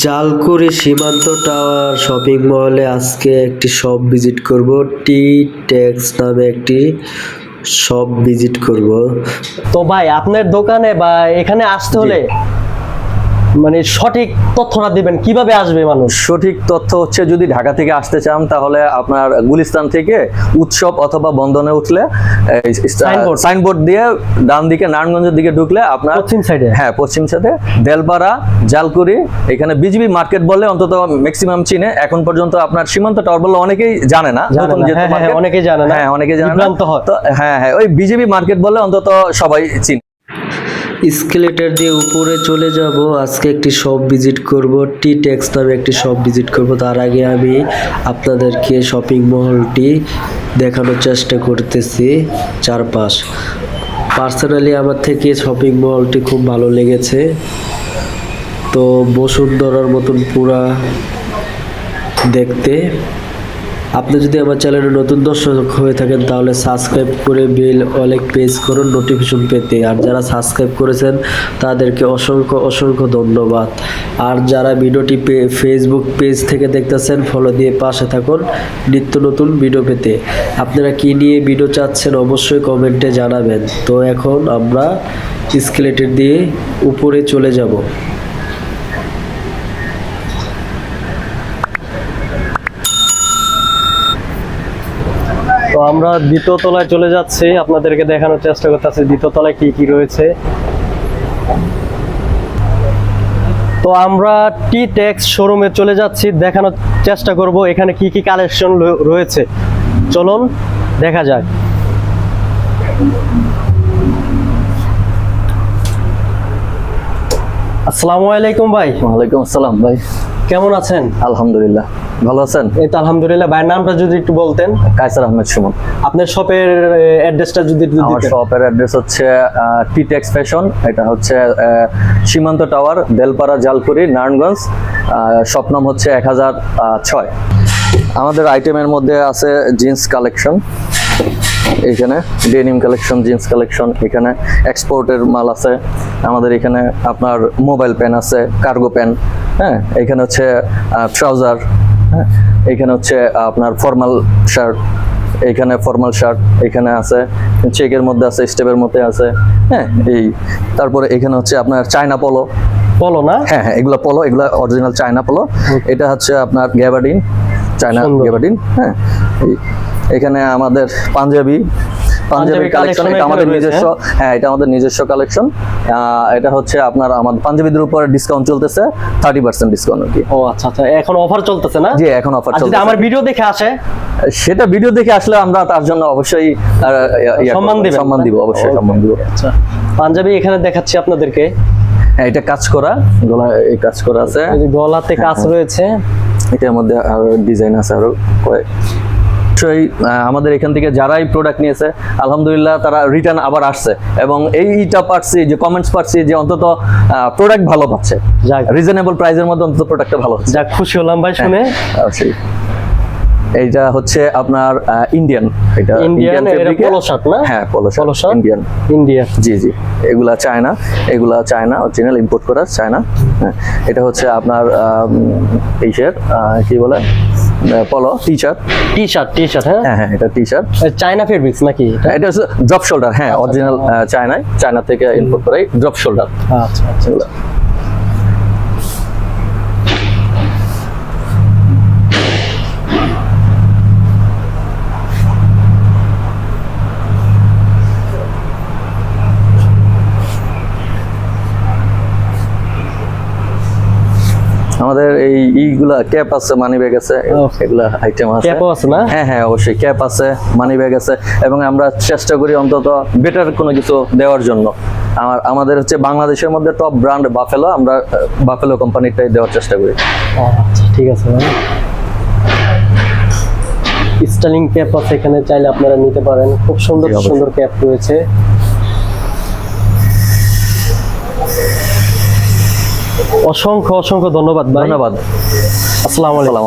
জালকুড়ি সীমান্ত tower shopping মলে আজকে একটি শপ ভিজিট করব। টি টেক্স নামে একটি শপ ভিজিট করব। তো ভাই আপনার দোকানে বা এখানে আসতে হলে মানে সঠিক তথ্যটা দিবেন, কিভাবে আসবে মানুষ? সঠিক তথ্য হচ্ছে, যদি ঢাকা থেকে আসতে চান তাহলে আপনার গুলিস্তান থেকে উৎসব অথবা বন্ধনে উঠলে সাইনবোর্ড দিয়ে ডান দিকে নারায়ণগঞ্জের দিকে ঢুকলে আপনার পশ্চিম সাইডে, হ্যাঁ পশ্চিম সাইডে দেলপাড়া জালকুড়ি, এখানে বিজিবি মার্কেট বলে অন্তত ম্যাক্সিমাম চিনে। এখন পর্যন্ত আপনার সীমান্ত টাওয়ার বলে অনেকেই জানে না, অনেকেই জানে না, হ্যাঁ অনেকেই জানে না। তো হ্যাঁ ওই বিজিবি মার্কেট বলে অন্তত সবাই চিনে। এসকেলেটর দিয়ে উপরে চলে যাব। আজকে একটি শপ ভিজিট করব, টি টেক্স নামে একটি শপ ভিজিট করব। তার আগে আমি আপনাদেরকে শপিং মলটি দেখানোর চেষ্টা করতেছি চারপাশ। পার্সোনালি আমার থেকে শপিং মলটি খুব ভালো লেগেছে। তো বসুন্ধরার মতন পুরা দেখতে। আপনি যদি আমার চ্যানেলে নতুন দর্শক হয়ে থাকেন তাহলে সাবস্ক্রাইব করে বেল অনেক প্রেস করুন নোটিফিকেশন পেতে। আর যারা সাবস্ক্রাইব করেছেন তাদেরকে অসংখ্য ধন্যবাদ। আর যারা ভিডিওটি ফেসবুক পেজ থেকে দেখতেছেন ফলো দিয়ে পাশে থাকুন নিত্য নতুন ভিডিও পেতে। আপনারা কী নিয়ে ভিডিও চাচ্ছেন অবশ্যই কমেন্টে জানাবেন। তো এখন আমরা এসকেলেটর দিয়ে উপরে চলে যাব। তো আমরা দ্বিতীয় তলায় চলে যাচ্ছি, আপনাদেরকে দেখানোর চেষ্টা করতেছি দ্বিতীয় তলায় কি কি রয়েছে। তো আমরা টি টেক্স শোরুমে চলে যাচ্ছি, দেখানোর চেষ্টা করব এখানে কি কি কালেকশন রয়েছে। চলুন দেখা যাক। আসসালামু আলাইকুম ভাই। ওয়ালাইকুম আসসালাম ভাই, কেমন আছেন? আলহামদুলিল্লাহ, ভালো আছেন? এই তো আলহামদুলিল্লাহ। ভাইয়ের নামটা যদি একটু বলতেন। কায়সার আহমেদ সুমন। আপনার শপের অ্যাড্রেসটা যদি একটু আমার দিতেন। শপের অ্যাড্রেস হচ্ছে টি টেক্স ফ্যাশন, এটা হচ্ছে সীমান্ত টাওয়ার, বেলপাড়া, জালকুড়ি, নারায়ণগঞ্জ। শপ নাম হচ্ছে 1006। আমাদের আইটেমের মধ্যে আছে জিন্স কালেকশন, এখানে ডেনিম কালেকশন, জিন্স কালেকশন, এখানে এক্সপোর্টের মাল আছে আমাদের। এখানে আপনার মোবাইল পেন আছে, কার্গো পেন, হ্যাঁ এখানে হচ্ছে ট্রাউজার, হ্যাঁ এখানে হচ্ছে আপনার ফর্মাল শার্ট, এখানে ফর্মাল শার্ট এখানে আছে, চেকের মধ্যে আছে, স্টেপের মধ্যে আছে, হ্যাঁ এই। তারপরে এখানে হচ্ছে আপনার চায়না পলো না, হ্যাঁ এগুলো পলো, এগুলো অরিজিনাল চায়না পলো। এটা হচ্ছে আপনার গ্যাবার্ডিন, চায়না গ্যাবার্ডিন, হ্যাঁ। এখানে আমাদের পাঞ্জাবি কালেকশন, এটা আমাদের নিজস্ব, হ্যাঁ এটা আমাদের নিজস্ব কালেকশন। এটা হচ্ছে আপনার আমাদের পাঞ্জাবিদের উপরে ডিসকাউন্ট চলতেছে, 30% ডিসকাউন্ট আর কি। ও আচ্ছা আচ্ছা, এখন অফার চলতেছে না? জি এখন অফার চলতেছে। যদি আমার ভিডিও দেখে আসে, সেটা ভিডিও দেখে আসলে আমরা তার জন্য অবশ্যই সম্মান দিব, অবশ্যই সম্মান দিব। আচ্ছা, পাঞ্জাবি এখানে দেখাচ্ছি আপনাদেরকে। হ্যাঁ এটা কাজ করা, গলা এই কাজ করা আছে, গলাতে কাজ রয়েছে, এটার মধ্যে আরো ডিজাইন আছে আরো কয়েক। আমাদের এখান থেকে যারাই প্রোডাক্ট নিয়েছে আলহামদুলিল্লাহ তারা রিটার্ন আবার আসছে, এবং এইটা পাচ্ছি যে কমেন্টস পাচ্ছি যে অন্তত প্রোডাক্ট ভালো পাচ্ছে, রিজনেবল প্রাইসের মধ্যে অন্তত প্রোডাক্টটা ভালো হচ্ছে। যাক, খুশি হলাম ভাই শুনে। অবশ্যই। এইটা হচ্ছে আপনার ইন্ডিয়ান, এটা ইন্ডিয়ান পোলো শার্ট না? হ্যাঁ পোলো শার্ট ইন্ডিয়ান। জি এগুলা চায়না অরিজিনাল, ইম্পোর্ট করা চায়না। হ্যাঁ এটা হচ্ছে আপনার টি-শার্ট, কি বলে পলো টি শার্ট, হ্যাঁ এটা টি শার্ট চায়না ফেব্রিক্স নাকি? এটা হচ্ছে ড্রপ শোল্ডার, হ্যাঁ অরিজিনাল চায়না থেকে ইম্পোর্ট করা ড্রপ শোল্ডার। আচ্ছা আচ্ছা। আমাদের এইগুলা ক্যাপ আছে, মানি ব্যাগ আছে, এগুলা আইটেম আছে। ক্যাপও আছে না? হ্যাঁ অবশ্যই ক্যাপ আছে, মানি ব্যাগ আছে, এবং আমরা চেষ্টা করি অন্তত বেটার কোনো কিছু দেওয়ার জন্য। আমাদের হচ্ছে বাংলাদেশের মধ্যে টপ ব্র্যান্ড বাফেলো, আমরা বাফেলো কোম্পানিটাই দেওয়ার চেষ্টা করি। আচ্ছা ঠিক আছে ভাই। স্টাইলিং ক্যাপ আছে এখানে, চাইলে আপনারা নিতে পারেন। খুব সুন্দর সুন্দর ক্যাপ রয়েছে। অসংখ্য ধন্যবাদ ভাই। ধন্যবাদ। আসসালামু আলাইকুম।